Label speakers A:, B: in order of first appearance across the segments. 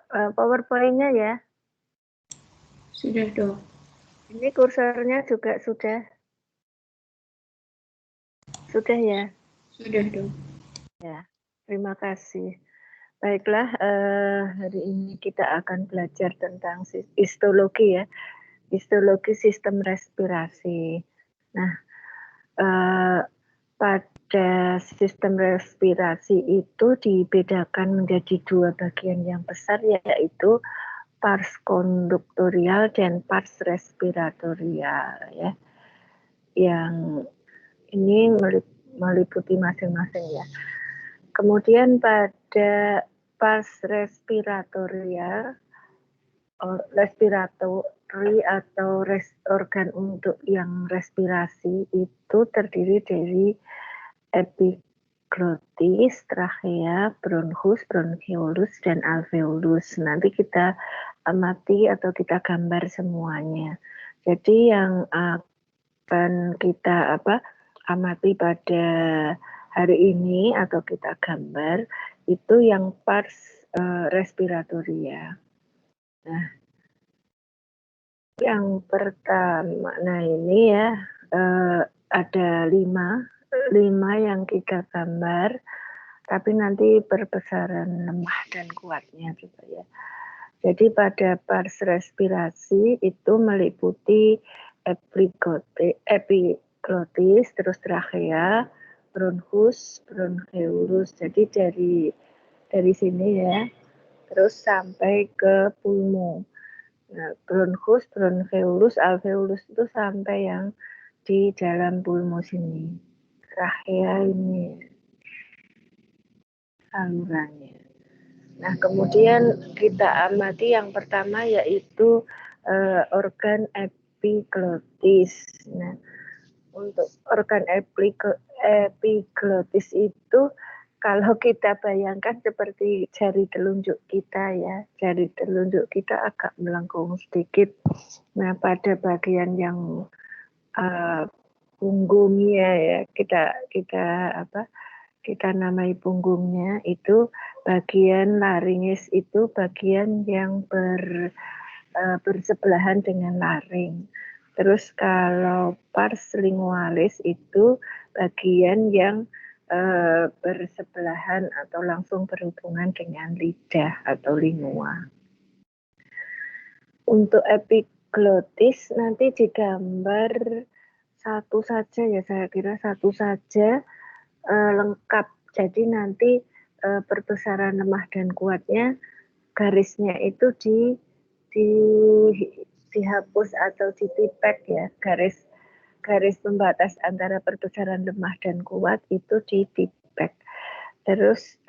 A: PowerPoint-nya ya.
B: Sudah, Dok.
A: Ini kursornya juga sudah. Sudah ya?
B: Sudah, Dok.
A: Ya, terima kasih. Baiklah, hari ini kita akan belajar tentang histologi ya. Histologi sistem respirasi. Nah, pada sistem respirasi itu dibedakan menjadi dua bagian yang besar, yaitu pars konduktorial dan pars respiratorial ya. Yang ini meliputi masing-masing ya. Kemudian pada pars respiratorial, respiratori atau organ untuk yang respirasi itu terdiri dari epiglotis, trachea, bronchus, bronchiolus, dan alveolus. Nanti kita amati atau kita gambar semuanya. Jadi yang akan kita amati pada hari ini atau kita gambar itu yang pars respiratoria. Nah, yang pertama, nah ini ya ada lima yang kita gambar, tapi nanti perbesaran lemah dan kuatnya gitu ya. Jadi pada pars respirasi itu meliputi epiglotis, terus trachea, bronchus, bronchiolus. Jadi dari sini ya, terus sampai ke pulmo. Nah, bronchus, bronchiolus, alveolus itu sampai yang di dalam pulmo sini. Trachea ini salurannya. Nah, kemudian kita amati yang pertama yaitu organ epiglotis. Nah, untuk organ epiglotis itu kalau kita bayangkan seperti jari telunjuk kita ya, jari telunjuk kita agak melengkung sedikit. Nah, pada bagian yang punggungnya ya, kita namai punggungnya itu bagian laringis itu bagian yang bersebelahan dengan laring. Terus kalau pars lingualis itu bagian yang bersebelahan atau langsung berhubungan dengan lidah atau lingua. Untuk epiglotis nanti digambar satu saja ya, saya kira satu saja lengkap. Jadi nanti perbesaran lemah dan kuatnya garisnya itu dihapus atau ditipek ya, garis pembatas antara perbesaran lemah dan kuat itu ditipek. Terus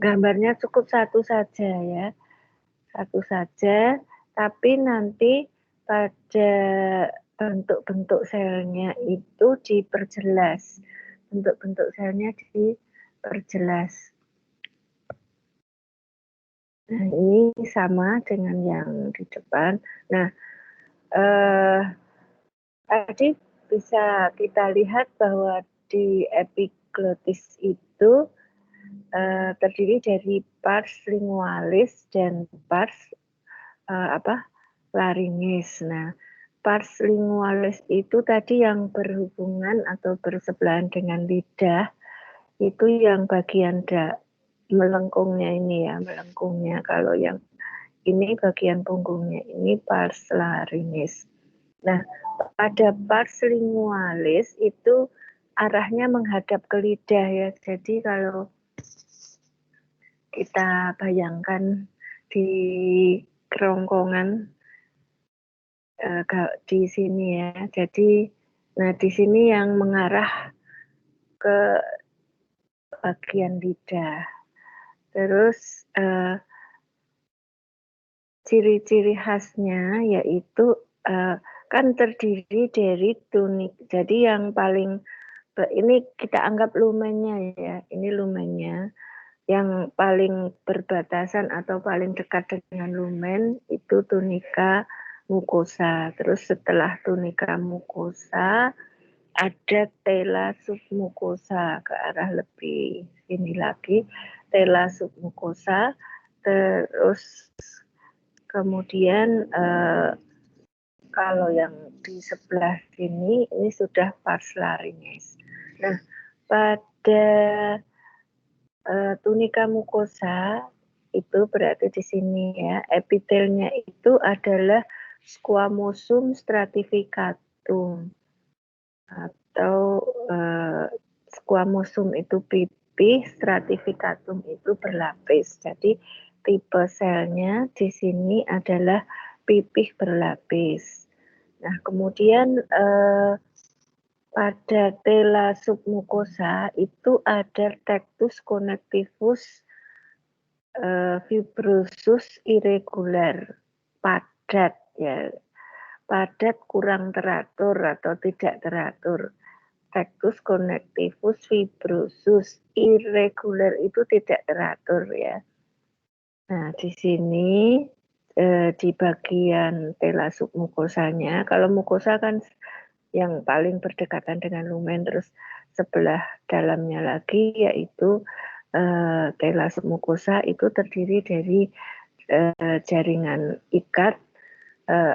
A: gambarnya cukup satu saja ya, satu saja, tapi nanti pada bentuk-bentuk selnya itu diperjelas. Bentuk-bentuk selnya diperjelas. Nah, ini sama dengan yang di depan. Nah, tadi bisa kita lihat bahwa di epiglotis itu terdiri dari pars lingualis dan pars laringis. Nah, pars lingualis itu tadi yang berhubungan atau bersebelahan dengan lidah, itu yang bagian melengkungnya ini ya, melengkungnya. Kalau yang ini bagian punggungnya, ini pars laringis. Nah, pada pars lingualis itu arahnya menghadap ke lidah ya. Jadi kalau kita bayangkan di kerongkongan di sini ya. Jadi, nah di sini yang mengarah ke bagian lidah. Terus ciri-ciri khasnya yaitu kan terdiri dari tunik. Jadi yang paling ini kita anggap lumennya ya. Ini lumennya. Yang paling berbatasan atau paling dekat dengan lumen itu tunika mukosa. Terus setelah tunika mukosa ada tela submukosa, ke arah lebih sini lagi tela submukosa, Terus kemudian kalau yang di sebelah sini ini sudah pars laringes. Nah, pada tunika mukosa itu berarti di sini ya, epitelnya itu adalah squamosum stratificatum atau squamosum itu pipih, stratificatum itu berlapis. Jadi tipe selnya di sini adalah pipih berlapis. Nah, kemudian pada tela submukosa itu ada tectus connectivus fibrosus irregular, padat ya, padat kurang teratur atau tidak teratur. Tectus connectivus fibrosus irregular itu tidak teratur ya. Nah, di sini di bagian tela submukosanya, kalau mukosa kan yang paling berdekatan dengan lumen, terus sebelah dalamnya lagi yaitu tela submukosa itu terdiri dari jaringan ikat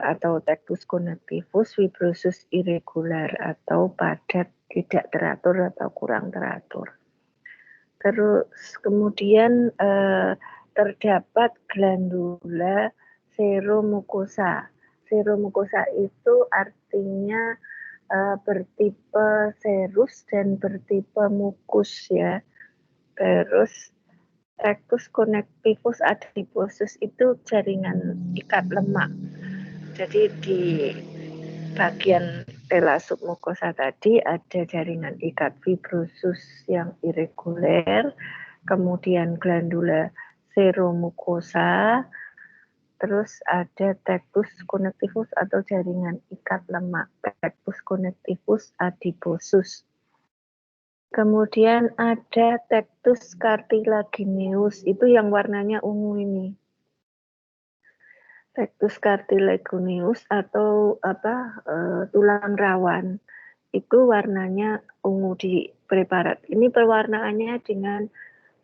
A: atau tectus connectivus fibrosus irregular atau padat tidak teratur atau kurang teratur. Terus kemudian terdapat glandula seromukosa. Seromukosa itu artinya bertipe serus dan bertipe mukus ya. Terus tectus connectivus adiposus itu jaringan ikat lemak. Jadi di bagian tela submukosa tadi ada jaringan ikat fibrosus yang irreguler, kemudian glandula seromukosa, terus ada tectus connectivus atau jaringan ikat lemak, tectus connectivus adiposus. Kemudian ada tectus cartilagineus, itu yang warnanya ungu ini. Tectus cartilagineus atau tulang rawan itu warnanya ungu di preparat. Ini pewarnaannya dengan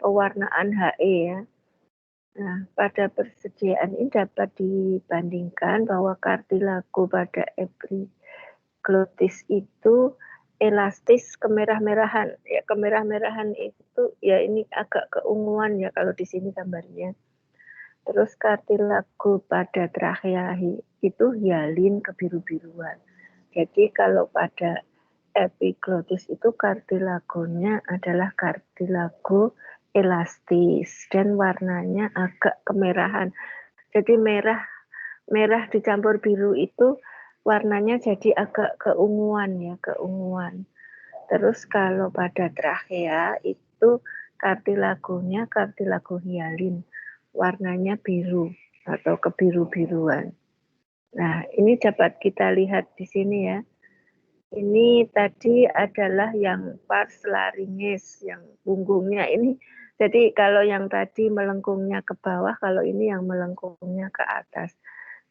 A: pewarnaan HE ya. Nah, pada persediaan ini dapat dibandingkan bahwa kartilago pada epiglotis itu elastis kemerah-merahan. Ya, kemerah-merahan itu ya ini agak keunguan ya kalau di sini gambarnya. Terus kartilago pada trachea itu hyalin kebiru-biruan. Jadi kalau pada epiglotis itu kartilagonya adalah kartilago elastis dan warnanya agak kemerahan. Jadi merah dicampur biru itu warnanya jadi agak keunguan ya, keunguan. Terus kalau pada trachea itu kartilagonya kartilago hyalin, warnanya biru atau kebiru-biruan. Nah, ini dapat kita lihat di sini ya. Ini tadi adalah yang pars laringes, yang punggungnya ini. Jadi kalau yang tadi melengkungnya ke bawah, kalau ini yang melengkungnya ke atas.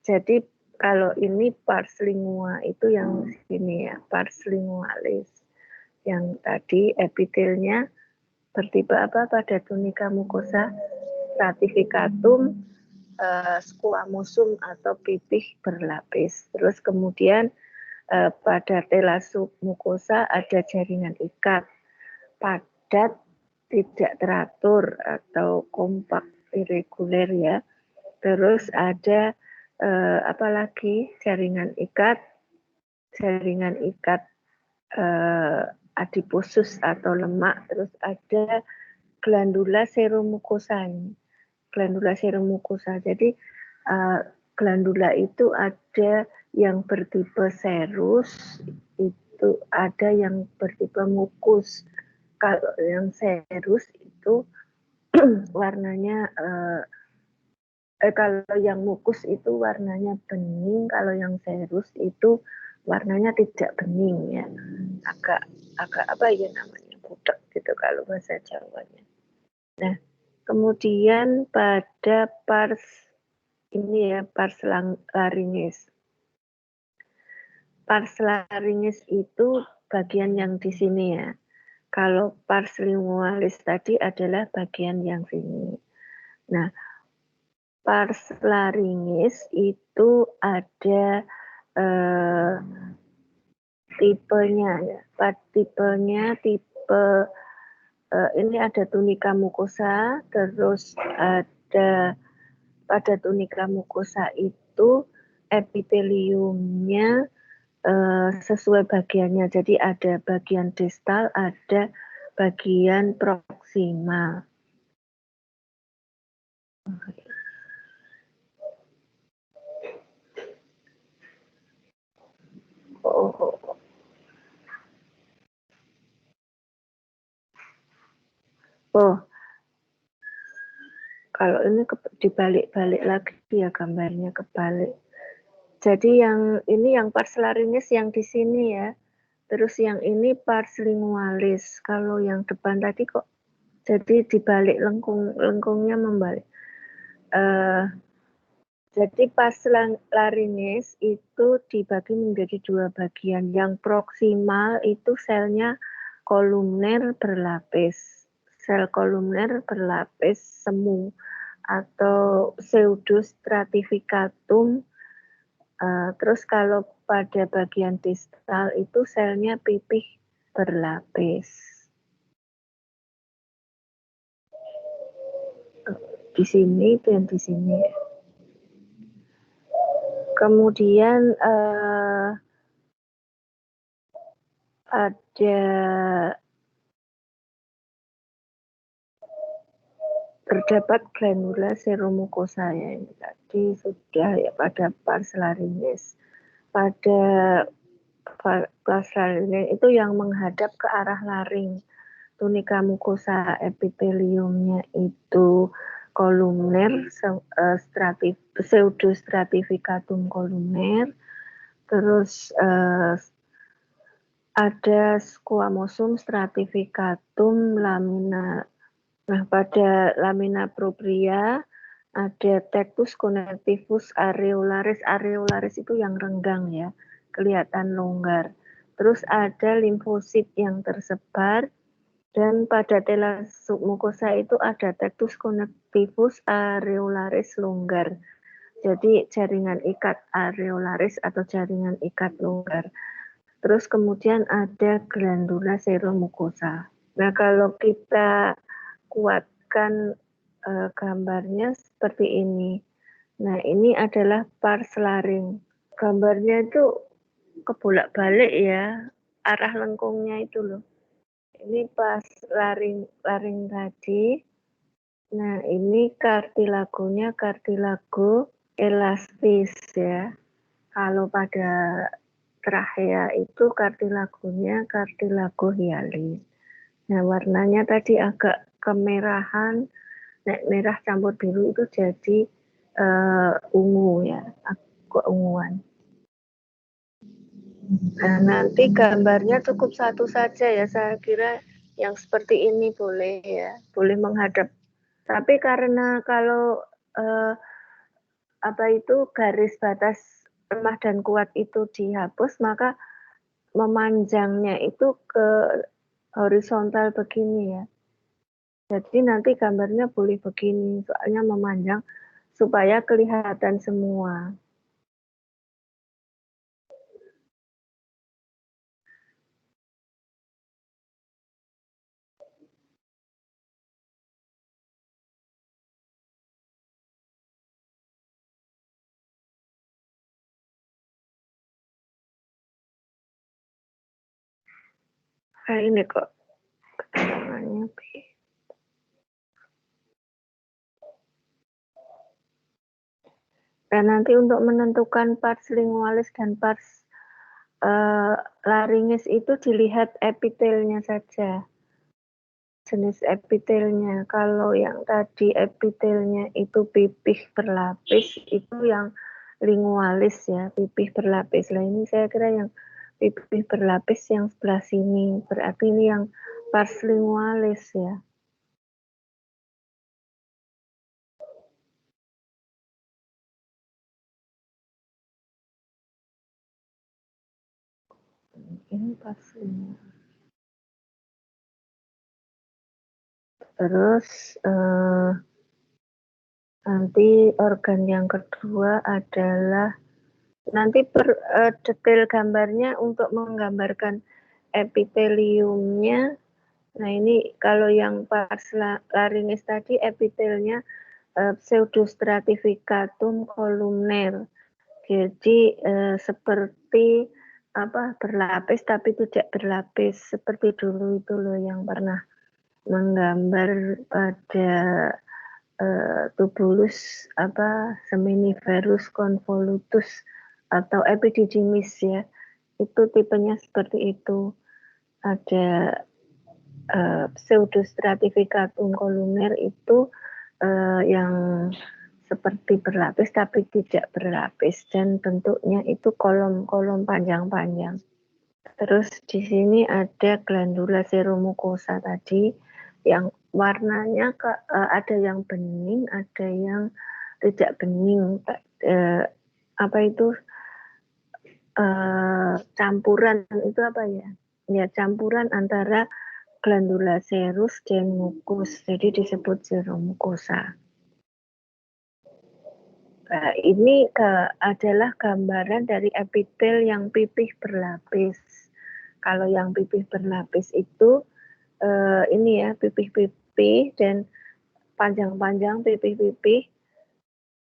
A: Jadi kalau ini pars lingua itu yang sini ya, pars lingualis. Yang tadi epitelnya bertipe apa pada tunika mukosa? Stratificatum, squamosum atau pipih berlapis. Terus kemudian pada tela submukosa ada jaringan ikat padat tidak teratur atau kompak irreguler ya. Terus ada apalagi jaringan ikat adiposus atau lemak. Terus ada glandula seromukosa ini. Glandula seromukosa. Jadi glandula itu ada yang bertipe serus, itu ada yang bertipe mukus. Kalau yang serus itu warnanya kalau yang mukus itu warnanya bening, kalau yang serus itu warnanya tidak bening ya, agak apa ya namanya, butek gitu kalau bahasa Jawanya. Nah, kemudian pada pars ini ya, pars laringes. Pars laringes itu bagian yang di sini ya. Kalau pars lingualis tadi adalah bagian yang sini. Nah, pars laringis itu ada tipenya ya. Tipenya tipe ini ada tunica mucosa, terus ada pada tunica mucosa itu epiteliumnya sesuai bagiannya. Jadi ada bagian distal, ada bagian proksimal. Oh, kalau ini dibalik-balik lagi ya gambarnya kebalik. Jadi yang ini yang pars laringis yang di sini ya. Terus yang ini pars lingualis. Kalau yang depan tadi kok jadi dibalik lengkungnya membalik. Jadi pars laringis itu dibagi menjadi dua bagian. Yang proksimal itu selnya kolumner berlapis. Sel kolumner berlapis semu atau pseudostratificatum. Terus kalau pada bagian distal itu selnya pipih berlapis. Di sini dan di sini. Kemudian ada terdapat glandula seromucosa ya, ini tadi sudah ya pada pars laringis. Pada pars laringis itu yang menghadap ke arah laring. Tunica mucosa epiteliumnya itu kolumner, pseudostratificatum kolumner, terus ada squamosum stratificatum lamina. Nah, pada lamina propria ada tectus connectivus areolaris. Areolaris itu yang renggang ya, kelihatan longgar. Terus ada limfosit yang tersebar. Dan pada tela submukosa itu ada tectus connectivus areolaris longgar. Jadi jaringan ikat areolaris atau jaringan ikat longgar. Terus kemudian ada glandula seromukosa. Nah, kalau kita kuatkan gambarnya seperti ini. Nah, ini adalah pars laring. Gambarnya itu kebolak-balik ya, arah lengkungnya itu loh. Ini pas laring tadi. Nah, ini kartilagonya kartilago elastis ya. Kalau pada trachea itu kartilagonya kartilago hyalin. Nah, warnanya tadi agak kemerahan, merah campur biru itu jadi ungu ya, keunguan. Nah, nanti gambarnya cukup satu saja ya, saya kira yang seperti ini boleh ya, boleh menghadap. Tapi karena kalau apa itu garis batas lemah dan kuat itu dihapus, maka memanjangnya itu ke horizontal begini ya. Jadi nanti gambarnya boleh begini, soalnya memanjang supaya kelihatan semua. Nah, ini kok keterangannya B. Dan nanti untuk menentukan pars lingualis dan pars laringis itu dilihat epitelnya saja. Jenis epitelnya. Kalau yang tadi epitelnya itu pipih berlapis, itu yang lingualis ya, pipih berlapis. Nah, ini saya kira yang pipih berlapis yang sebelah sini. Berarti ini yang pars lingualis ya. Ini pars lingualis. Terus Nanti organ yang kedua adalah nanti detail gambarnya untuk menggambarkan epiteliumnya. Nah ini kalau yang pars laringes tadi epitelnya pseudostratificatum columnar. Jadi seperti berlapis tapi tidak berlapis seperti dulu itu loh yang pernah menggambar pada tubulus seminiferus convolutus atau epididymis ya. Itu tipenya seperti itu. Ada pseudostratificatum columnar itu yang seperti berlapis tapi tidak berlapis dan bentuknya itu kolom-kolom panjang-panjang. Terus di sini ada glandula seromucosa tadi yang warnanya ada yang bening, ada yang tidak bening. Campuran itu apa ya? Ya campuran antara glandula serus dan mukus, jadi disebut seromucosa. Nah, ini adalah gambaran dari epitel yang pipih berlapis. Kalau yang pipih berlapis itu ini ya pipih-pipih dan panjang-panjang pipih-pipih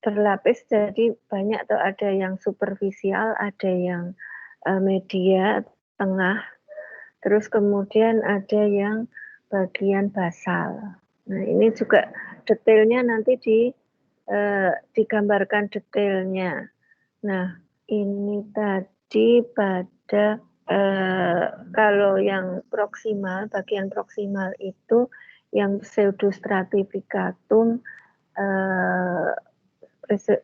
A: berlapis, jadi banyak atau ada yang superficial, ada yang media, tengah, terus kemudian ada yang bagian basal. Nah ini juga detailnya nanti digambarkan detailnya. Nah ini tadi pada kalau yang proksimal, bagian proksimal itu yang pseudostratificatum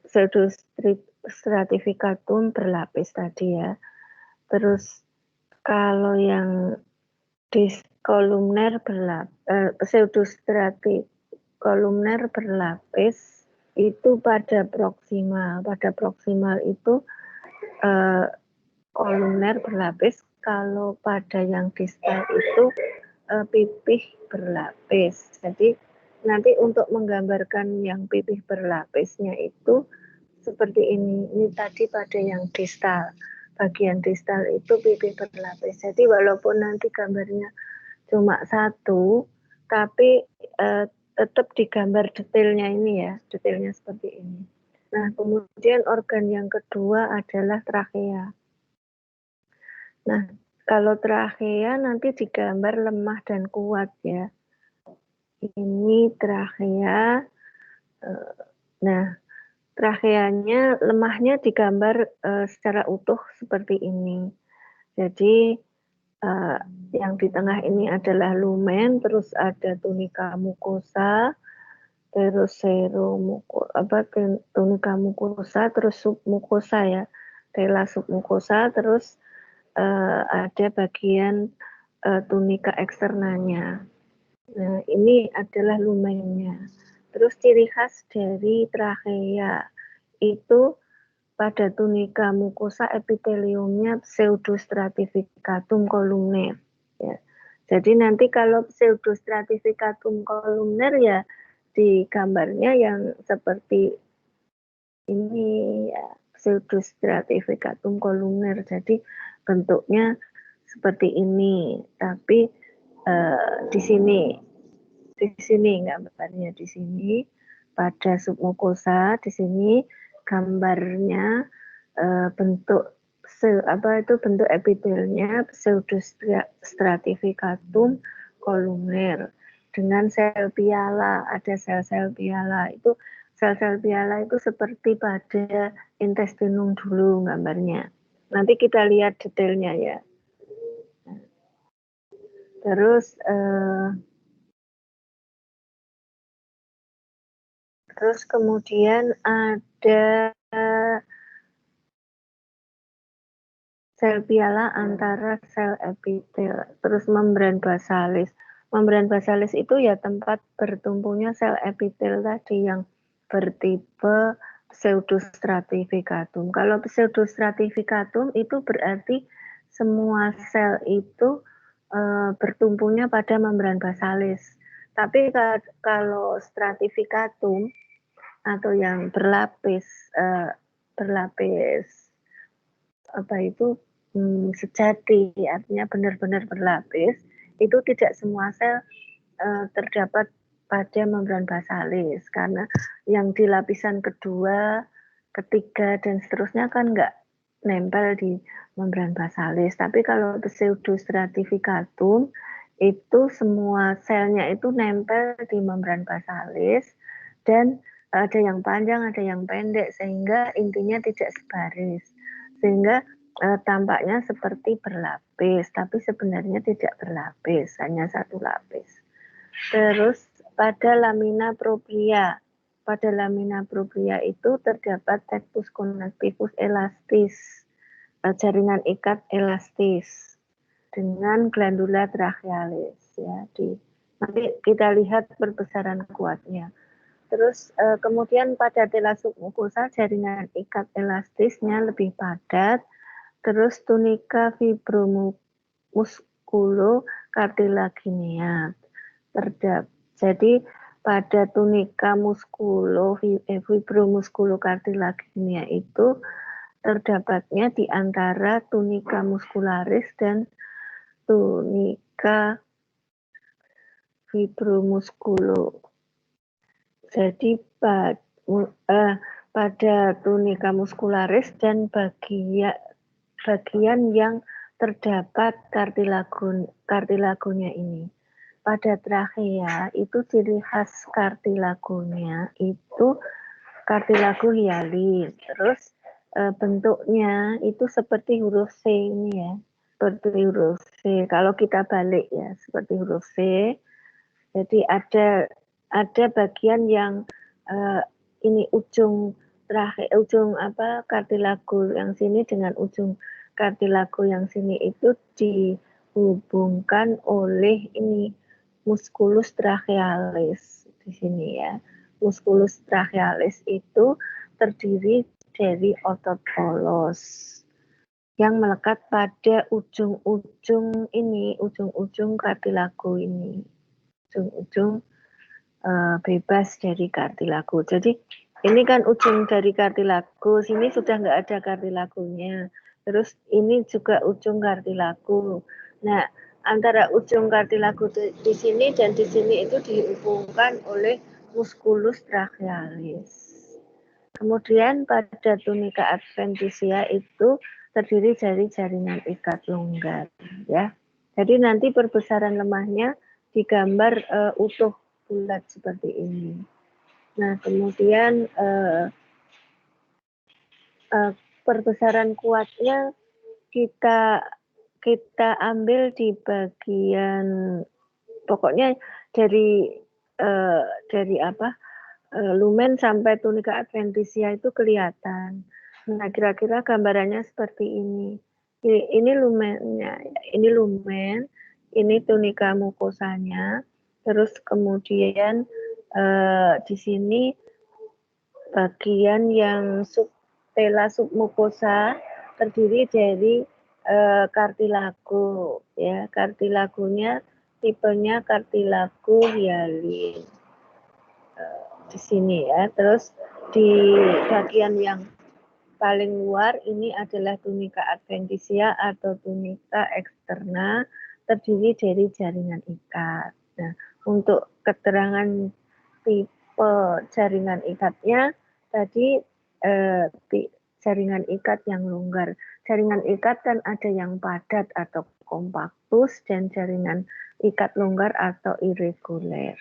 A: pseudostratificatum berlapis tadi ya. Terus kalau yang kolumner kolumner berlapis itu pada proksimal. Pada proksimal itu kolumner berlapis. Kalau pada yang distal itu pipih berlapis. Jadi nanti untuk menggambarkan yang pipih berlapisnya itu seperti ini. Ini tadi pada yang distal. Bagian distal itu pipih berlapis. Jadi walaupun nanti gambarnya cuma satu, tapi tetap digambar detailnya ini ya. Detailnya seperti ini. Nah, kemudian organ yang kedua adalah trachea. Nah, kalau trachea nanti digambar lemah dan kuat ya. Ini trachea. Nah, tracheanya lemahnya digambar secara utuh seperti ini. Jadi yang di tengah ini adalah lumen, terus ada tunica mucosa, terus tunica mucosa, terus submucosa ya, tela submucosa, terus ada bagian tunica eksternanya. Nah, ini adalah lumennya. Terus ciri khas dari trachea itu pada tunica mucosa epiteliumnya pseudostratificatum columnar. Ya. Jadi nanti kalau pseudostratificatum columnar ya di gambarnya yang seperti ini ya, pseudostratificatum columnar. Jadi bentuknya seperti ini, tapi di sini gambarnya di sini pada submucosa, di sini gambarnya bentuk bentuk epitelnya pseudostratificatum columnar dengan sel piala, ada sel-sel piala. Itu sel-sel piala itu seperti pada intestinum dulu gambarnya. Nanti kita lihat detailnya ya. Terus kemudian ada sel piala antara sel epitel, terus membran basalis. Membran basalis itu ya tempat bertumpunya sel epitel tadi yang bertipe pseudostratificatum. Kalau pseudostratificatum itu berarti semua sel itu bertumpunya pada membran basalis. Tapi kalau stratificatum atau yang berlapis sejati, artinya benar-benar berlapis, itu tidak semua sel terdapat pada membran basalis, karena yang di lapisan kedua, ketiga, dan seterusnya kan nggak nempel di membran basalis. Tapi kalau pseudostratificatum itu semua selnya itu nempel di membran basalis, dan ada yang panjang, ada yang pendek, sehingga intinya tidak sebaris, sehingga tampaknya seperti berlapis, tapi sebenarnya tidak berlapis, hanya satu lapis. Terus pada lamina propria itu terdapat tectus connectivus elastis, jaringan ikat elastis dengan glandula trachealis, ya. Nanti kita lihat perbesaran kuatnya. Terus kemudian pada tela submucosa jaringan ikat elastisnya lebih padat. Terus tunika fibromusculocartilaginea. Jadi pada tunika fibromusculocartilaginea itu terdapatnya di antara tunika muscularis dan tunika fibromusculo. Jadi pada tunika muscularis dan bagian yang terdapat kartilagonya ini. Pada trachea itu ciri khas kartilagonya itu kartilago hialin. Terus bentuknya itu seperti huruf C ini ya, seperti huruf C. Kalau kita balik ya, seperti huruf C. Jadi ada bagian yang ini ujung kartilago yang sini dengan ujung kartilago yang sini itu dihubungkan oleh ini musculus trachealis di sini ya. Musculus trachealis itu terdiri dari otot polos yang melekat pada ujung-ujung kartilago ini, ujung-ujung bebas dari kartilago. Jadi ini kan ujung dari kartilago, sini sudah nggak ada kartilagonya. Terus ini juga ujung kartilago. Nah, antara ujung kartilago di sini dan di sini itu dihubungkan oleh musculus trachealis. Kemudian pada tunika adventitia itu terdiri dari jaringan ikat longgar, ya. Jadi nanti perbesaran lemahnya digambar utuh bulat seperti ini. Nah, kemudian perbesaran kuatnya kita ambil di bagian, pokoknya dari lumen sampai tunika adventitia itu kelihatan. Nah, kira-kira gambarannya seperti ini. Ini lumennya, ini lumen, ini tunika mukosanya, terus kemudian di sini bagian yang tela submukosa terdiri dari kartilago, ya. Kartilagonya tipenya kartilago hialin. Di sini ya. Terus di bagian yang paling luar ini adalah tunika adventitia atau tunika eksterna, terdiri dari jaringan ikat. Nah, untuk keterangan tipe jaringan ikatnya tadi jaringan ikat yang longgar. Jaringan ikat kan ada yang padat atau kompaktus dan jaringan ikat longgar atau irreguler.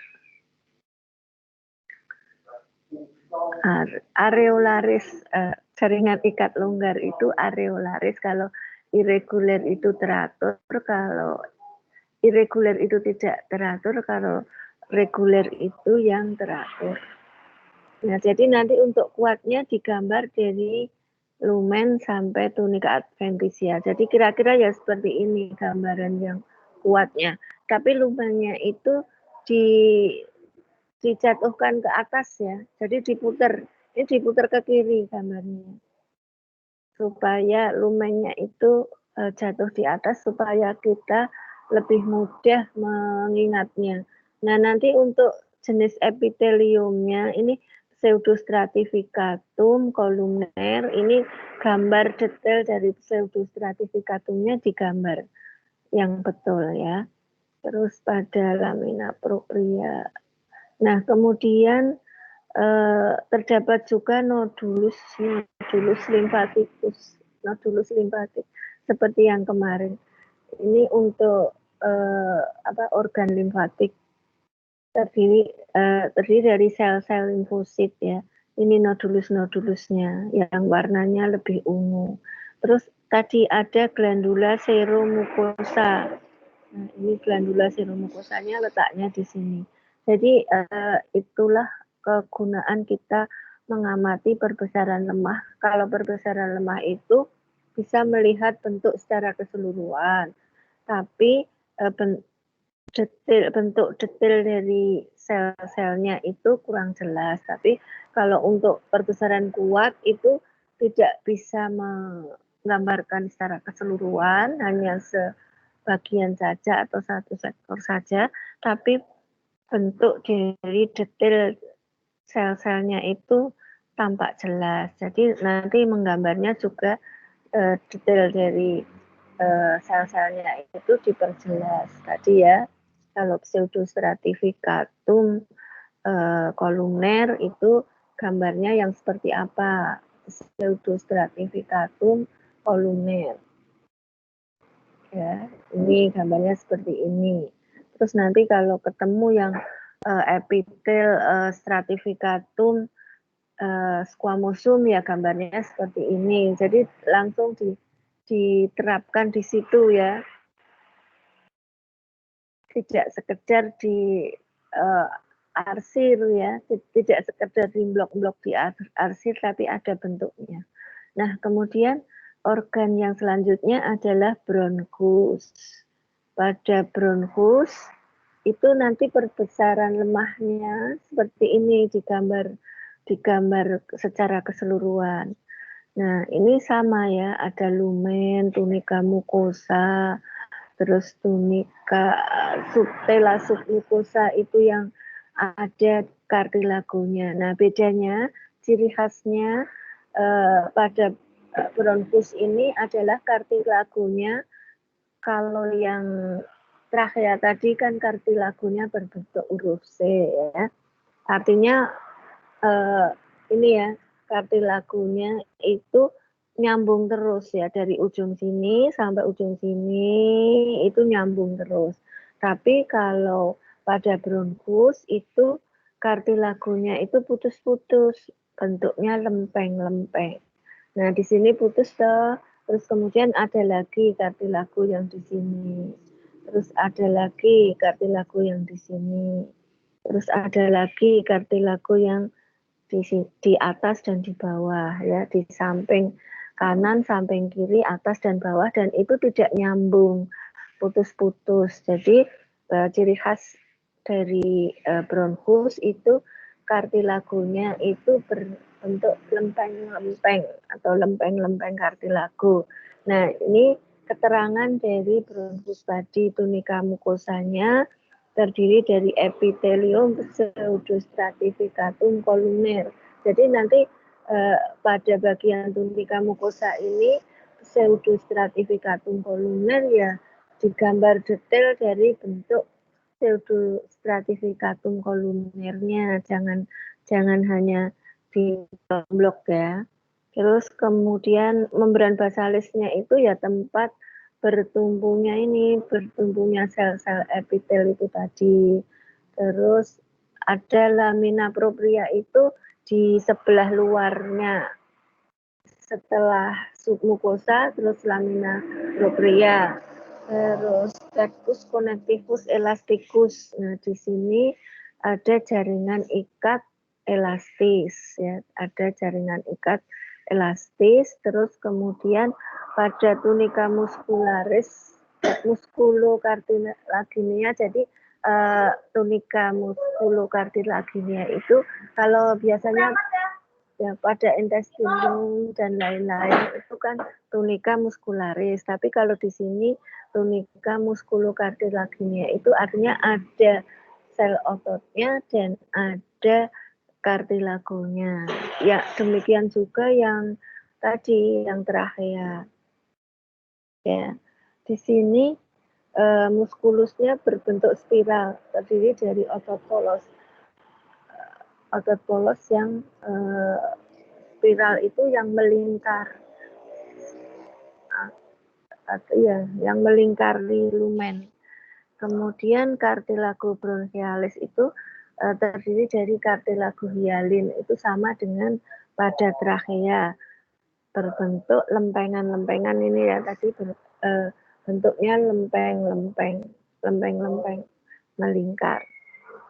A: Areolaris, jaringan ikat longgar itu areolaris, kalau irreguler itu teratur, kalau irreguler itu tidak teratur, kalau reguler itu yang teratur. Nah, jadi nanti untuk kuatnya digambar dari lumen sampai tunika adventitia. Jadi kira-kira ya seperti ini gambaran yang kuatnya. Tapi lumennya itu dijatuhkan ke atas ya. Jadi diputar. Ini diputar ke kiri gambarnya. Supaya lumennya itu jatuh di atas supaya kita lebih mudah mengingatnya. Nah, nanti untuk jenis epiteliumnya ini pseudostratificatum kolumner, ini gambar detail dari pseudostratificatumnya digambar yang betul ya. Terus pada lamina propria. Nah, kemudian terdapat juga nodulus limfaticus, nodulus limfatik seperti yang kemarin. Ini untuk organ limfatik terdiri dari sel-sel limfosit ya. Ini nodulus-nodulusnya yang warnanya lebih ungu. Terus tadi ada glandula seromucosa. Nah, ini glandula seromukosanya letaknya di sini. Jadi itulah kegunaan kita mengamati perbesaran lemah. Kalau perbesaran lemah itu bisa melihat bentuk secara keseluruhan, tapi bentuk detail dari sel-selnya itu kurang jelas. Tapi kalau untuk perbesaran kuat itu tidak bisa menggambarkan secara keseluruhan, hanya sebagian saja atau satu sektor saja, tapi bentuk dari detail sel-selnya itu tampak jelas. Jadi nanti menggambarnya juga detail dari sel-selnya itu diperjelas tadi ya. Kalau pseudostratificatum kolumner itu gambarnya yang seperti apa? Pseudostratificatum kolumner. Ya, ini gambarnya seperti ini. Terus nanti kalau ketemu yang epitel stratificatum squamosum ya gambarnya seperti ini. Jadi langsung diterapkan di situ ya. Tidak sekedar di arsir ya, tidak sekedar di blok-blok di arsir, tapi ada bentuknya. Nah, kemudian organ yang selanjutnya adalah bronkus. Pada bronkus itu nanti perbesaran lemahnya seperti ini digambar secara keseluruhan. Nah, ini sama ya, ada lumen, tunika mukosa, terus tunika subtela submukosa itu yang ada kartilagonya. Nah, bedanya ciri khasnya pada bronkus ini adalah kartilagonya. Kalau yang trachea tadi kan kartilagonya berbentuk huruf C ya. Artinya ini ya, kartilagonya itu nyambung terus ya, dari ujung sini sampai ujung sini itu nyambung terus. Tapi kalau pada bronkus itu kartilagonya itu putus-putus, bentuknya lempeng-lempeng. Nah, di sini putus toh, terus kemudian ada lagi kartilago yang di sini. Terus ada lagi kartilago yang di sini. Terus ada lagi kartilago yang di atas dan di bawah ya, di samping kanan, samping kiri, atas dan bawah, dan itu tidak nyambung, putus-putus. Jadi ciri khas dari bronkus itu kartilagonya itu berbentuk lempeng-lempeng atau lempeng-lempeng kartilago. Nah, ini keterangan dari bronkus tadi, tunika mukosanya terdiri dari epitelium pseudostratificatum kolumner. Jadi nanti pada bagian tunika mukosa ini pseudostratificatum kolumner ya digambar detail dari bentuk pseudostratificatum kolumnernya. Jangan hanya di blok ya. Terus kemudian membran basalisnya itu ya tempat bertumbuhnya sel-sel epitel itu tadi. Terus ada lamina propria itu di sebelah luarnya. Setelah submukosa, terus lamina propria. Terus rectus connectivus elasticus. Nah, di sini ada jaringan ikat elastis ya, ada jaringan ikat elastis. Terus kemudian pada tunika muscularis muskulokartilaginia, jadi tunika muskulokartilaginia itu kalau biasanya ya pada intestinum dan lain-lain itu kan tunika muskularis, tapi kalau di sini tunika muskulokartilaginia itu artinya ada sel ototnya dan ada kartilagonya. Ya, demikian juga yang tadi, yang trachea. Ya, di sini muskulusnya berbentuk spiral, terdiri dari otot polos. Otot polos yang spiral itu yang melingkar, yang melingkari lumen. Kemudian cartilago bronchialis itu terdiri dari cartilago hyalin, itu sama dengan pada trachea, berbentuk lempengan-lempengan ini ya, tadi bentuknya lempeng-lempeng melingkar.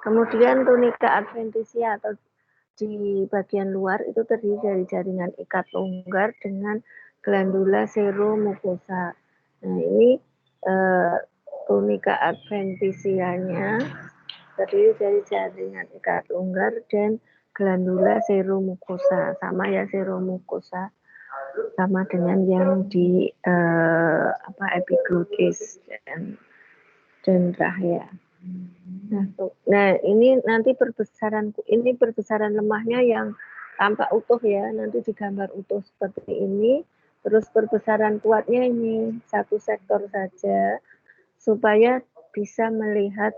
A: Kemudian tunica adventitia atau di bagian luar itu terdiri dari jaringan ikat longgar dengan glandula seromucosa. Nah, ini tunica adventitianya terdiri dari jaringan ikat longgar dan glandula seromucosa. Sama ya, seromucosa sama dengan yang di epiglotis dan trachea. Nah, ini nanti perbesaran lemahnya yang tampak utuh ya, nanti digambar utuh seperti ini. Terus perbesaran kuatnya ini satu sektor saja, supaya bisa melihat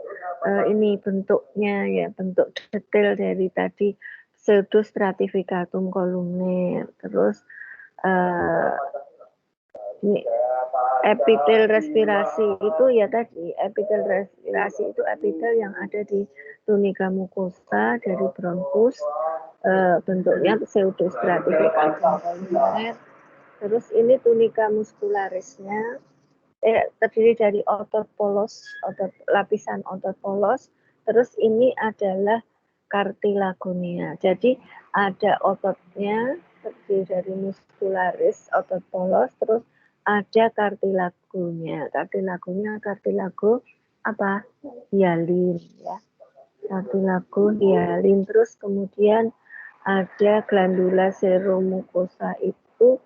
A: ini bentuknya ya, bentuk detail dari tadi pseudostratificatum columner. Terus ini epitel respirasi itu ya tadi, epitel respirasi itu epitel yang ada di tunica mucosa dari bronkus, bentuknya pseudostratificatum columner. Terus ini tunica muscularisnya terdiri dari otot polos, lapisan otot polos. Terus ini adalah cartilagonia. Jadi ada ototnya terdiri dari muscularis, otot polos, terus ada cartilagonya. Cartilago apa? Hyalin ya. Cartilago hyalin. Terus kemudian ada glandula seromucosa itu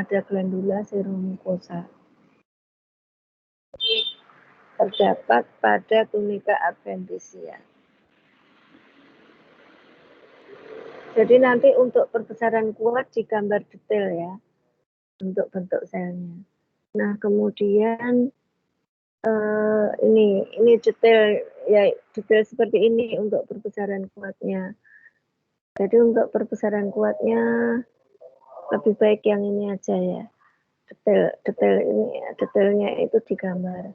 A: ada glandula seromucosa. Terdapat pada tunica adventitia. Jadi nanti untuk perbesaran kuat digambar detail ya, bentuk-bentuk selnya. Nah, kemudian ini detail ya, detail seperti ini untuk perbesaran kuatnya. Jadi untuk perbesaran kuatnya lebih baik yang ini aja ya. Detailnya itu digambar.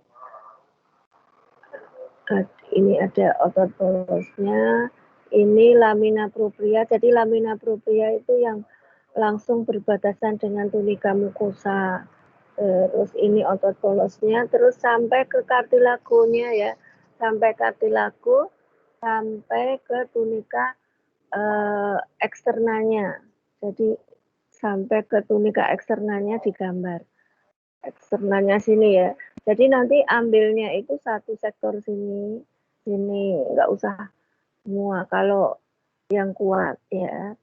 A: Ini ada otot polosnya, ini lamina propria. Jadi lamina propria itu yang langsung berbatasan dengan tunica mucosa. Terus ini otot polosnya, terus sampai ke cartilagonya ya, sampai cartilago, sampai ke tunica eksternanya. Jadi sampai ke tunica eksternanya digambar. Eksternalnya sini ya. Jadi nanti ambilnya itu satu sektor sini nggak usah semua kalau yang kuat ya.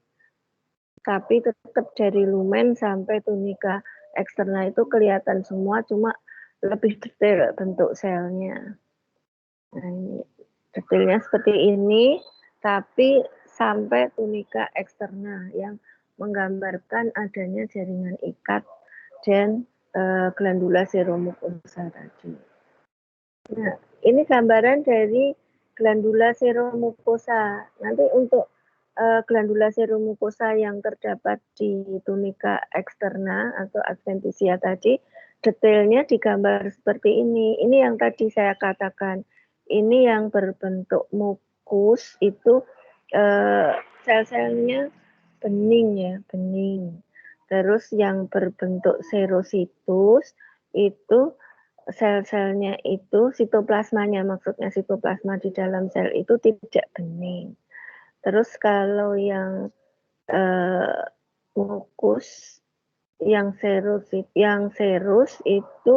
A: Tapi tetap dari lumen sampai tunica eksternal itu kelihatan semua, cuma lebih detail bentuk selnya. Nah, ini detailnya seperti ini, tapi sampai tunica eksternal yang menggambarkan adanya jaringan ikat dan glandula seromucosa tadi. Nah, ini gambaran dari glandula seromucosa. Nanti untuk glandula seromucosa yang terdapat di tunica eksterna atau adventitia tadi, detailnya digambar seperti ini. Ini yang tadi saya katakan. Ini yang berbentuk mukus itu sel-selnya bening ya, bening. Terus yang berbentuk serositus itu sel-selnya itu sitoplasmanya, maksudnya sitoplasma di dalam sel itu tidak bening. Terus kalau yang mukus yang serus itu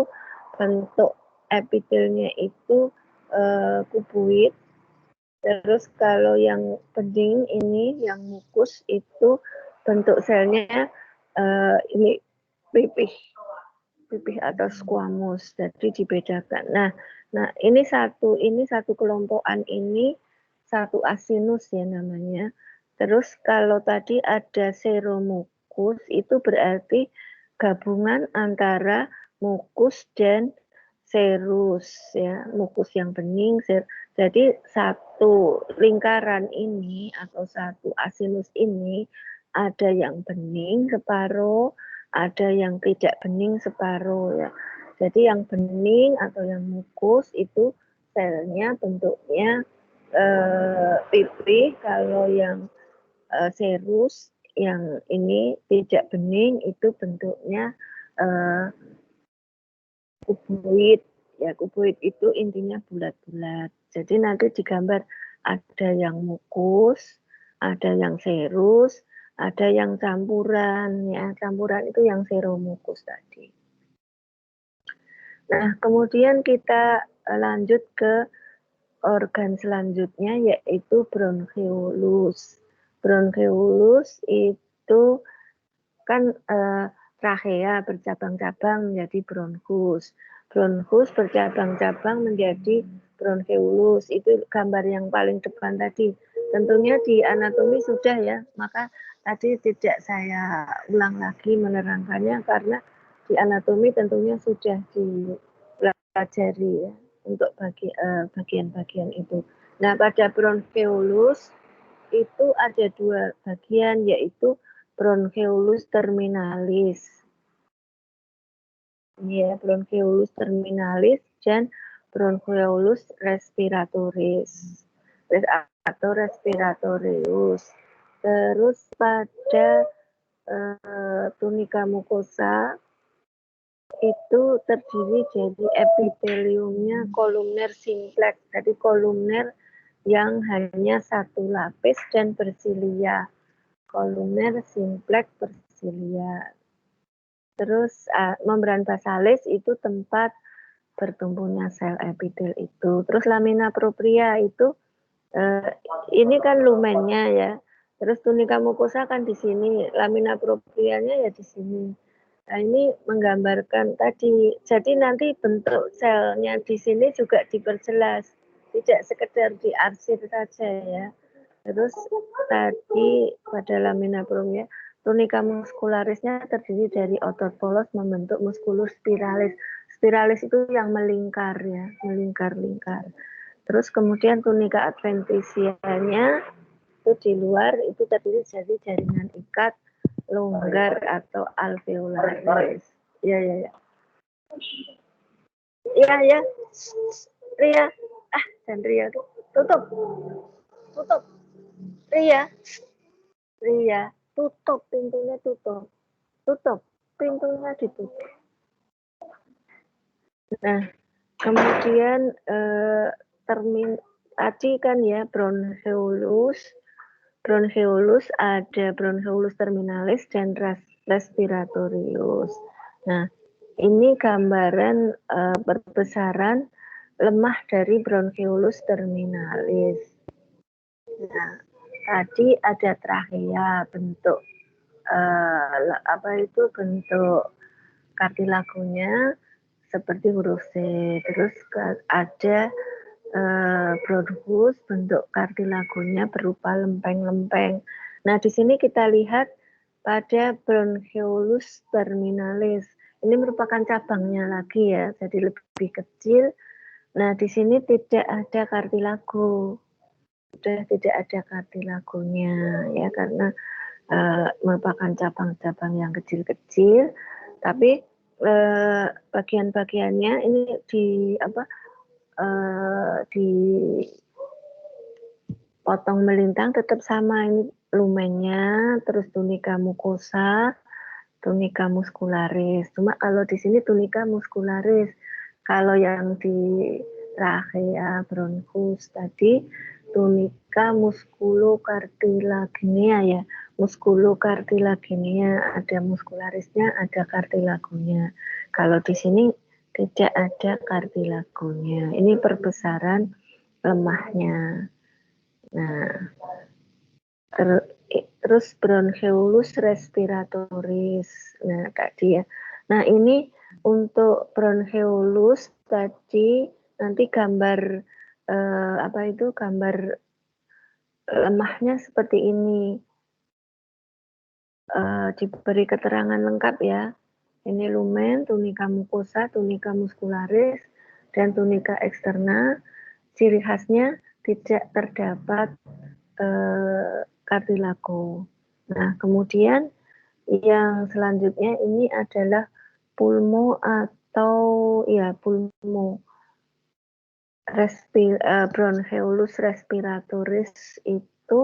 A: bentuk epitelnya itu kubuit. Terus kalau yang bening ini yang mukus itu bentuk selnya ini pipih atau squamous, jadi dibedakan. Nah ini satu kelompokan ini satu asinus ya namanya. Terus kalau tadi ada seromukus itu berarti gabungan antara mukus dan serus ya, mukus yang bening. Jadi satu lingkaran ini atau satu asinus ini ada yang bening separuh, ada yang tidak bening separuh ya. Jadi yang bening atau yang mukus itu selnya bentuknya pipih, kalau yang serus yang ini tidak bening itu bentuknya kuboid ya. Kuboid itu intinya bulat-bulat. Jadi nanti digambar ada yang mukus, ada yang serus, ada yang campuran ya. Campuran itu yang seromukus tadi. Nah, kemudian kita lanjut ke organ selanjutnya yaitu bronkeolus. Bronkeolus itu kan trachea bercabang-cabang menjadi bronkus. Bronkus bercabang-cabang menjadi bronkeolus. Itu gambar yang paling depan tadi. Tentunya di anatomi sudah ya, maka tadi tidak saya ulang lagi menerangkannya karena di anatomi tentunya sudah dipelajari ya untuk bagian-bagian itu. Nah, pada bronkeolus itu ada dua bagian yaitu bronkeolus terminalis. Ya, bronkeolus terminalis dan bronkeolus respiratoris atau respiratorius. Terus pada tunika mucosa itu terdiri dari epiteliumnya kolumner simplex. Jadi kolumner yang hanya satu lapis dan bersilia. Kolumner simplex bersilia. Terus membran basalis itu tempat bertumbuhnya sel epitel itu. Terus lamina propria itu ini kan lumennya ya. Terus tunika mucosa kan di sini, lamina proprianya ya di sini. Nah, ini menggambarkan tadi. Jadi nanti bentuk selnya di sini juga diperjelas, tidak sekedar diarsir saja ya. Terus tadi pada lamina propria, tunika muscularisnya terdiri dari otot polos membentuk musculus spiralis. Spiralis itu yang melingkar ya, melingkar-lingkar. Terus kemudian tunika adventitianya itu di luar itu terdiri dari jaringan ikat longgar atau alveolaris. Ya, ya, ya. Iya, ya. Ria. Dan Ria. Tutup. Tutup. Ria. Ria. Tutup. Pintunya tutup. Tutup. Pintunya ditutup. Nah, kemudian tadi kan ya bronkeolus. Bronkeolus ada bronkeolus terminalis dan respiratorius. Nah, ini gambaran perbesaran lemah dari bronkeolus terminalis. Nah, tadi ada trachea bentuk bentuk kartilagonya seperti huruf C. Terus ada bronkus bentuk kartilagonya berupa lempeng-lempeng. Nah, di sini kita lihat pada bronkeolus terminalis. Ini merupakan cabangnya lagi ya, jadi lebih kecil. Nah, di sini tidak ada kartilago. Sudah tidak ada kartilagonya ya, karena merupakan cabang-cabang yang kecil-kecil. Tapi bagian-bagiannya ini dipotong melintang tetap sama, ini lumennya, terus tunika mucosa, tunika muscularis. Cuma kalau di sini tunika muscularis. Kalau yang di trachea bronchus tadi tunika muskulokartilaginea ya. Muskulokartilaginea, ada muskularisnya, ada kartilagonya. Kalau di sini tidak ada kartilagonya. Ini perbesaran lemahnya. Nah, terus bronkeolus respiratoris. Nah, tadi ya. Nah, ini untuk bronkeolus tadi nanti gambar gambar lemahnya seperti ini. Diberi keterangan lengkap ya. Ini lumen, tunika mucosa, tunika muscularis, dan tunika eksterna. Ciri khasnya tidak terdapat kartilago. Nah, kemudian yang selanjutnya ini adalah pulmo atau ya pulmo. Broncheolus respiratoris itu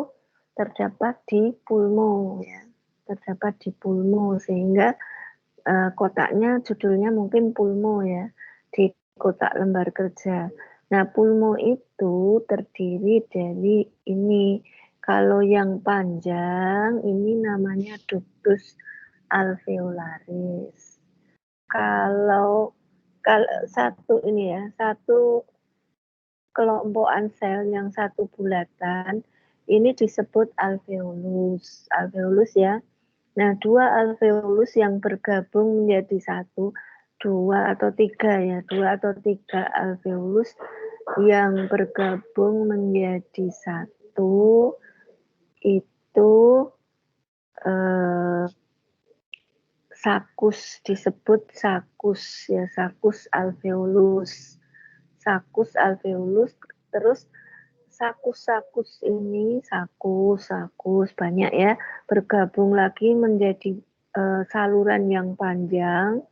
A: terdapat di pulmo ya, terdapat di pulmo, sehingga kotaknya judulnya mungkin pulmo ya di kotak lembar kerja. Nah, pulmo itu terdiri dari ini. Kalau yang panjang ini namanya ductus alveolaris. Kalau satu ini ya, satu kelompokan sel yang satu bulatan ini disebut alveolus. Alveolus ya. Nah, dua alveolus yang bergabung menjadi satu, dua atau tiga ya, dua atau tiga alveolus yang bergabung menjadi satu itu sakus, disebut sakus ya, sakus alveolus. Sakus alveolus, terus sakus-sakus ini, sakus banyak ya, bergabung lagi menjadi saluran yang panjang.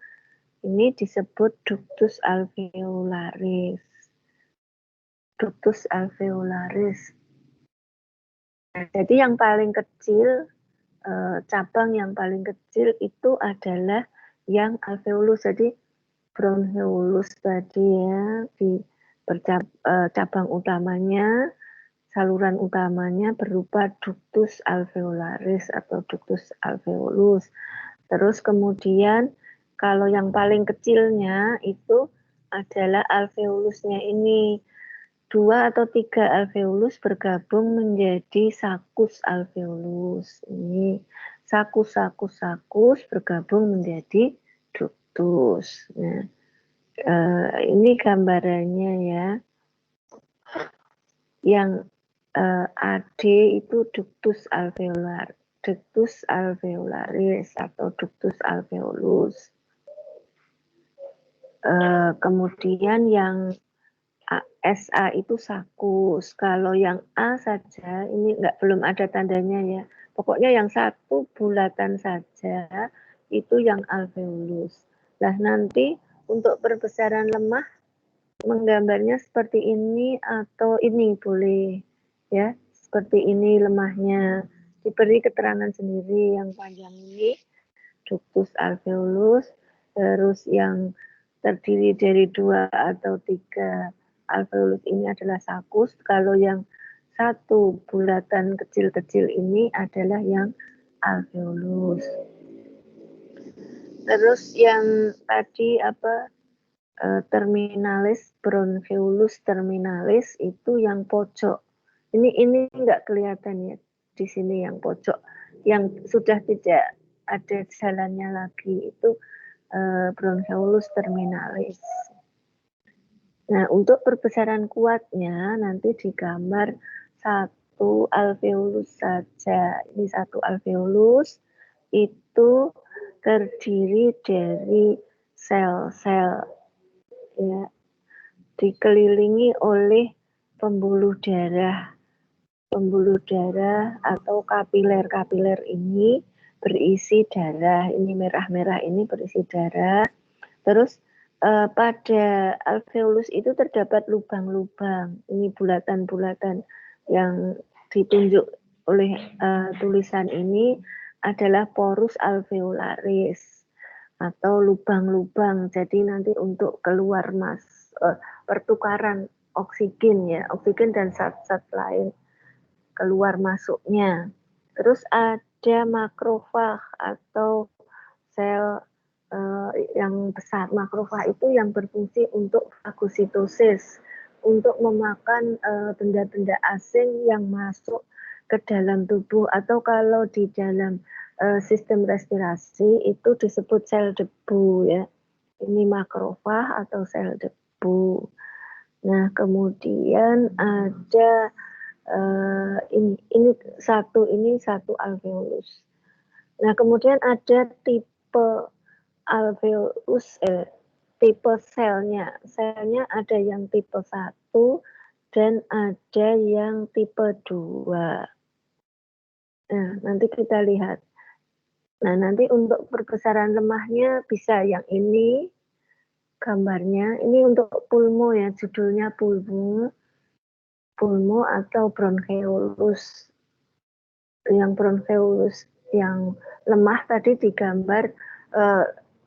A: Ini disebut ductus alveolaris. Ductus alveolaris. Nah, jadi yang paling kecil, cabang yang paling kecil itu adalah yang alveolus. Jadi broncheolus tadi ya, di cabang utamanya, saluran utamanya berupa ductus alveolaris atau ductus alveolus. Terus kemudian kalau yang paling kecilnya itu adalah alveolusnya ini. Dua atau tiga alveolus bergabung menjadi sakus alveolus. Ini sakus bergabung menjadi ductus. Nah, ini gambarannya ya. Yang AD itu ductus alveolar, ductus alveolaris atau ductus alveolus. Kemudian yang SA itu sakus. Kalau yang A saja ini belum ada tandanya ya. Pokoknya yang satu bulatan saja itu yang alveolus. Nah, nanti untuk perbesaran lemah menggambarnya seperti ini atau ini boleh ya, seperti ini lemahnya. Diberi keterangan sendiri. Yang panjang ini ductus alveolus, terus yang terdiri dari dua atau tiga alveolus ini adalah sakus. Kalau yang satu bulatan kecil-kecil ini adalah yang alveolus. Terus yang tadi terminalis, broncheolus terminalis itu yang pojok. Ini nggak kelihatan ya di sini yang pojok, yang sudah tidak ada jalannya lagi itu broncheolus terminalis. Nah, untuk perbesaran kuatnya nanti digambar satu alveolus saja. Ini satu alveolus itu terdiri dari sel-sel ya, dikelilingi oleh pembuluh darah. Pembuluh darah atau kapiler-kapiler ini berisi darah. Ini merah-merah ini berisi darah. Terus pada alveolus itu terdapat lubang-lubang. Ini bulatan-bulatan yang ditunjuk oleh tulisan ini adalah porus alveolaris atau lubang-lubang. Jadi nanti untuk keluar pertukaran oksigen ya, oksigen dan zat-zat lain keluar masuknya. Terus ada makrofag atau sel yang besar. Makrofag itu yang berfungsi untuk fagositosis, untuk memakan benda-benda asing yang masuk ke dalam tubuh, atau kalau di dalam sistem respirasi itu disebut sel debu ya. Ini makrofag atau sel debu. Nah, kemudian ada ini satu alveolus. Nah, kemudian ada tipe alveolus, tipe selnya. Selnya ada yang tipe 1 dan ada yang tipe 2. Nah, nanti kita lihat. Nah, nanti untuk perbesaran lemahnya bisa yang ini gambarnya. Ini untuk pulmo ya, judulnya pulmo atau broncheolus. Yang broncheolus yang lemah tadi digambar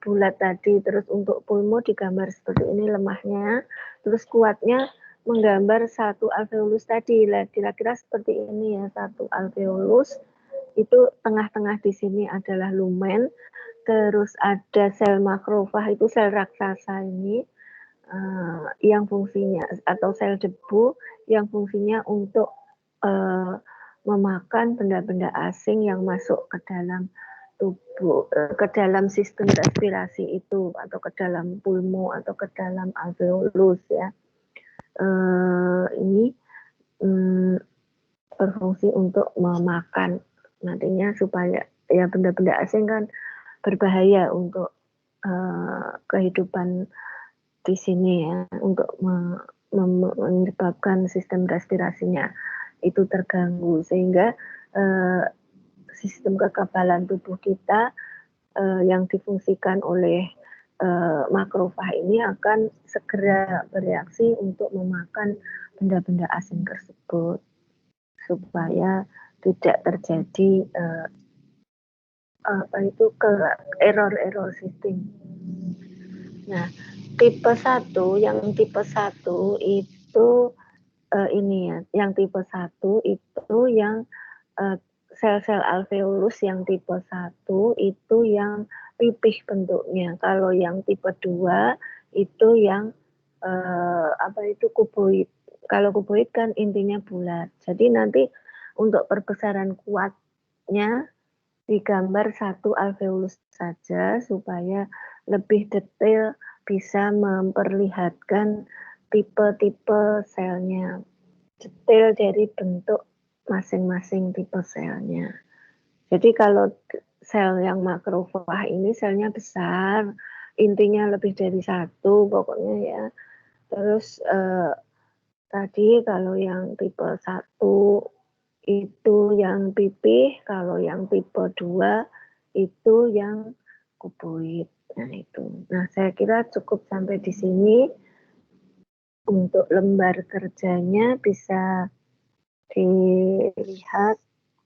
A: bulat tadi, terus untuk pulmo digambar seperti ini lemahnya, terus kuatnya menggambar satu alveolus tadi. Kira-kira seperti ini ya, satu alveolus itu tengah-tengah di sini adalah lumen, terus ada sel makrofag, itu sel raksasa ini yang fungsinya, atau sel debu yang fungsinya untuk memakan benda-benda asing yang masuk ke dalam tubuh, ke dalam sistem respirasi itu, atau ke dalam pulmo atau ke dalam alveolus ya. Ini berfungsi untuk memakan nantinya, supaya ya benda-benda asing kan berbahaya untuk kehidupan di sini ya, untuk menyebabkan sistem respirasinya itu terganggu, sehingga sistem kekebalan tubuh kita yang difungsikan oleh makrofag ini akan segera bereaksi untuk memakan benda-benda asing tersebut, supaya tidak terjadi error sistem. Nah, tipe 1 itu ini ya, yang tipe 1 itu yang sel-sel alveolus yang tipe 1 itu yang pipih bentuknya. Kalau yang tipe 2 itu yang kuboid. Kalau kuboid kan intinya bulat. Jadi nanti untuk perbesaran kuatnya digambar satu alveolus saja supaya lebih detail bisa memperlihatkan tipe-tipe selnya, detail dari bentuk masing-masing tipe selnya. Jadi kalau sel yang makrofag ini selnya besar, intinya lebih dari 1 pokoknya ya. Terus tadi kalau yang tipe 1 itu yang pipih, kalau yang tipe 2 itu yang kuboid. Nah itu. Nah, saya kira cukup sampai di sini. Untuk lembar kerjanya bisa dilihat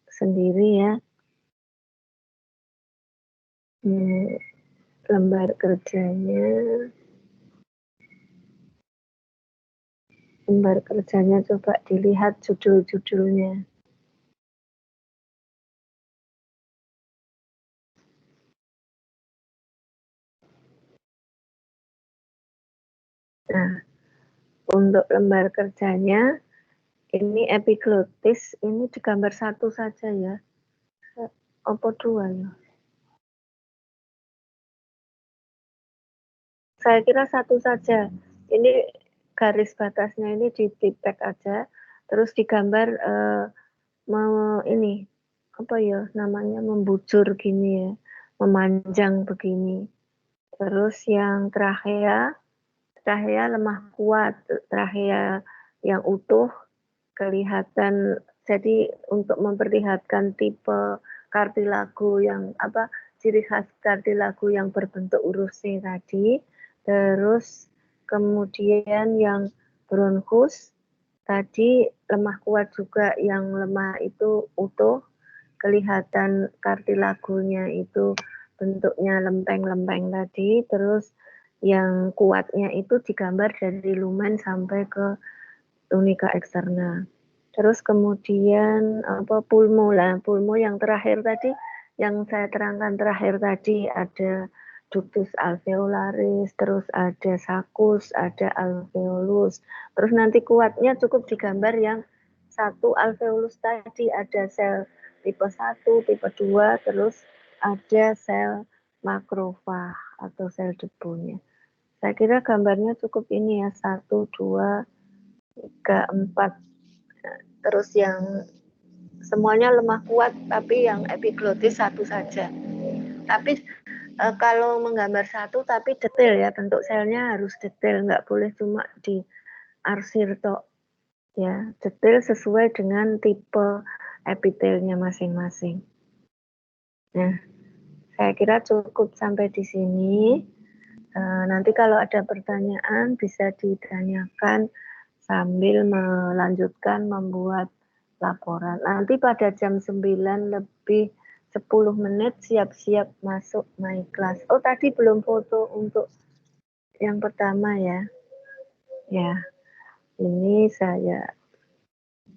A: sendiri ya. Lembar kerjanya coba dilihat judul-judulnya. Nah, untuk lembar kerjanya ini epiglotis, ini digambar 1 saja ya. Apa 2 ya? Saya kira 1 saja. Ini garis batasnya ini ditipek aja, terus digambar ini apa ya namanya, membujur gini ya, memanjang begini. Terus yang trachea lemah kuat, trachea yang utuh kelihatan. Jadi untuk memperlihatkan tipe kartilago yang ciri khas kartilago yang berbentuk huruf C tadi. Terus kemudian yang bronchus tadi lemah kuat juga, yang lemah itu utuh, kelihatan kartilagonya itu bentuknya lempeng-lempeng tadi. Terus yang kuatnya itu digambar dari lumen sampai ke tunika eksterna. Terus kemudian pulmo yang terakhir tadi, yang saya terangkan terakhir tadi, ada ductus alveolaris, terus ada saccus, ada alveolus. Terus nanti kuatnya cukup digambar yang satu alveolus tadi, ada sel tipe 1, tipe 2, terus ada sel makrofag atau sel debunya. Saya kira gambarnya cukup ini ya, 1, 2, 3, 4. terus yang semuanya lemah kuat, tapi yang epiglotis satu saja. Tapi kalau menggambar satu tapi detail ya, bentuk selnya harus detail, nggak boleh cuma diarsir tok. Ya, detail sesuai dengan tipe epitelnya masing-masing. Nah, saya kira cukup sampai di sini. Nanti kalau ada pertanyaan bisa ditanyakan sambil melanjutkan membuat laporan. Nanti pada jam 9 lebih 10 menit siap-siap masuk my class. Oh, tadi belum foto untuk yang pertama ya. Ya, ini saya